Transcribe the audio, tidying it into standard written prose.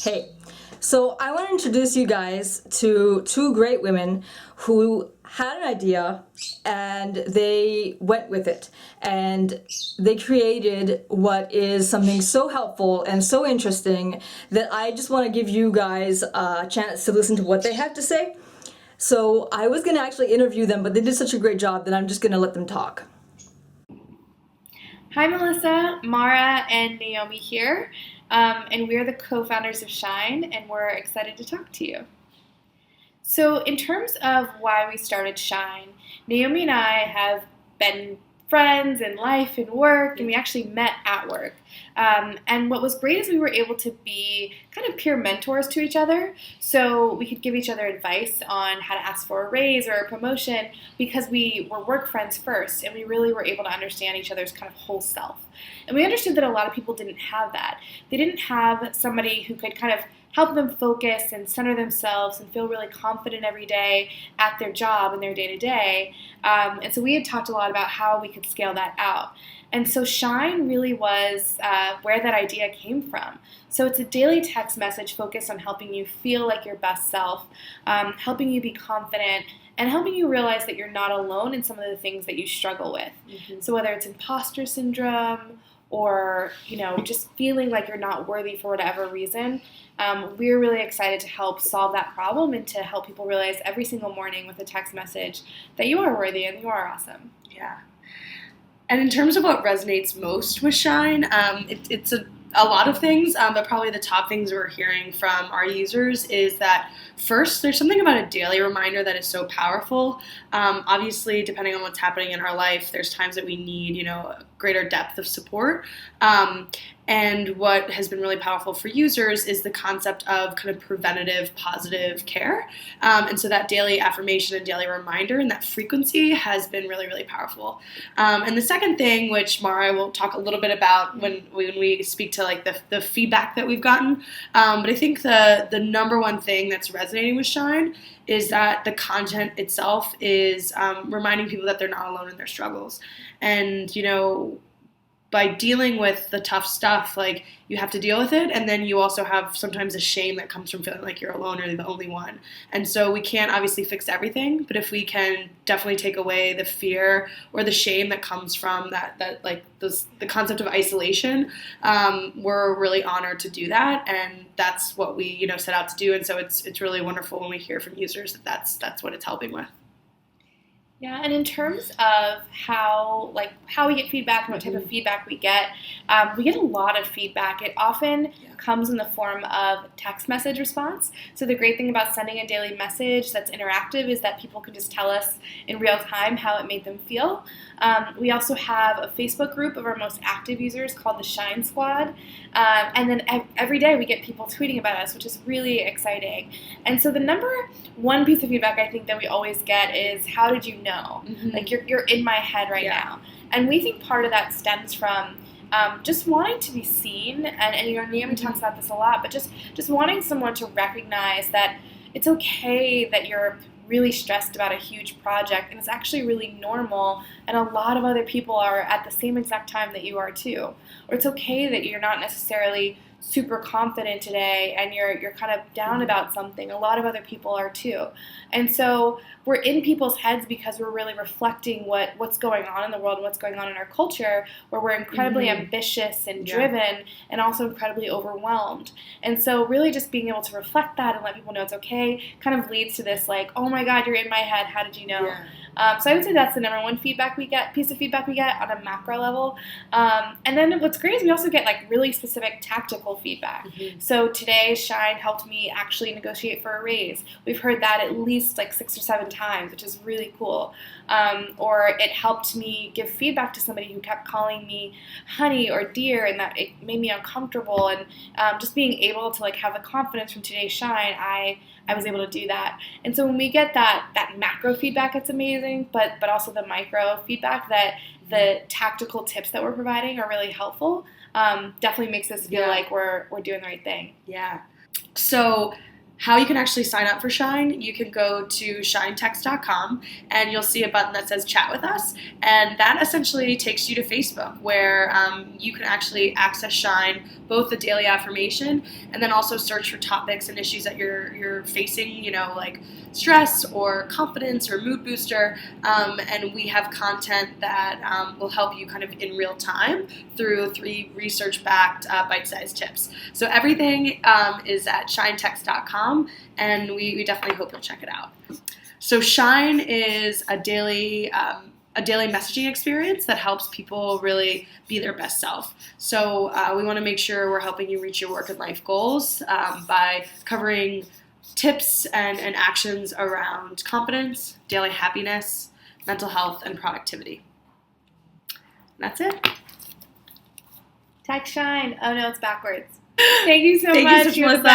Hey, so I want to introduce you guys to two great women who had an idea and they went with it and they created what is something so helpful and so interesting that I just want to give you guys a chance to listen to what they have to say. So I was going to actually interview them, but they did such a great job that I'm just going to let them talk. Hi, Melissa, Mara, and Naomi here, and we're the co-founders of Shine, and we're excited to talk to you. So, in terms of why we started Shine, Naomi and I have been friends in life and work, and we actually met at work. And what was great is we were able to be kind of peer mentors to each other, so we could give each other advice on how to ask for a raise or a promotion because we were work friends first, and we really were able to understand each other's kind of whole self. And we understood that a lot of people didn't have that. They didn't have somebody who could kind of help them focus and center themselves and feel really confident every day at their job and their day-to-day. And so we had talked a lot about how we could scale that out. And so Shine really was where that idea came from. So it's a daily text message focused on helping you feel like your best self, helping you be confident, and helping you realize that you're not alone in some of the things that you struggle with. Mm-hmm. So whether it's imposter syndrome or just feeling like you're not worthy for whatever reason, we're really excited to help solve that problem and to help people realize every single morning with a text message that you are worthy and you are awesome. Yeah. And in terms of what resonates most with Shine, it's a lot of things, but probably the top things we're hearing from our users is that first, there's something about a daily reminder that is so powerful. Obviously, depending on what's happening in our life, there's times that we need, a greater depth of support. And what has been really powerful for users is the concept of kind of preventative positive care. And so that daily affirmation and daily reminder and that frequency has been really, really powerful. And the second thing, which Mara will talk a little bit about when we speak to like the feedback that we've gotten, but I think the number one thing that's resonating with Shine is that the content itself is reminding people that they're not alone in their struggles. And, by dealing with the tough stuff, like you have to deal with it, and then you also have sometimes a shame that comes from feeling like you're alone or you're the only one. And so we can't obviously fix everything, but if we can definitely take away the fear or the shame that comes from that like the concept of isolation, we're really honored to do that, and that's what we set out to do. And so it's really wonderful when we hear from users that that's what it's helping with. Yeah, and in terms of how we get feedback and what type of feedback we get a lot of feedback. It often comes in the form of text message response. So the great thing about sending a daily message that's interactive is that people can just tell us in real time how it made them feel. We also have a Facebook group of our most active users called the Shine Squad. And then every day we get people tweeting about us, which is really exciting. And so the number one piece of feedback I think that we always get is, how did you know? Mm-hmm. Like you're in my head right now. And we think part of that stems from just wanting to be seen, and Naomi talks about this a lot, but just wanting someone to recognize that it's okay that you're really stressed about a huge project, and it's actually really normal, and a lot of other people are at the same exact time that you are too. Or it's okay that you're not necessarily super confident today and you're kind of down about something. A lot of other people are too. And so we're in people's heads because we're really reflecting what's going on in the world and what's going on in our culture, where we're incredibly ambitious and driven and also incredibly overwhelmed. And so really just being able to reflect that and let people know it's okay kind of leads to this like, oh my God, you're in my head, how did you know? Yeah. So I would say that's the number one piece of feedback we get on a macro level. And then what's great is we also get like really specific tactical feedback. Mm-hmm. So today Shine helped me actually negotiate for a raise. We've heard that at least like 6 or 7 times, which is really cool. Or it helped me give feedback to somebody who kept calling me honey or dear, and that it made me uncomfortable. And just being able to like have the confidence from today's Shine, I was able to do that. And so when we get that macro feedback, it's amazing, but also the micro feedback, that the tactical tips that we're providing are really helpful, definitely makes us feel like we're doing the right thing. Yeah. So how you can actually sign up for Shine, you can go to shinetext.com and you'll see a button that says chat with us, and that essentially takes you to Facebook, where you can actually access Shine, both the daily affirmation and then also search for topics and issues that you're facing, like stress or confidence or mood booster, and we have content that will help you kind of in real time through 3 research-backed bite-sized tips. So everything is at shinetext.com, and we definitely hope you'll check it out. So Shine is a daily messaging experience that helps people really be their best self. So we want to make sure we're helping you reach your work and life goals by covering tips and actions around confidence, daily happiness, mental health, and productivity. That's it. Text Shine. Oh no, it's backwards. Thank you so Thank you much, so much, Melissa. Melissa.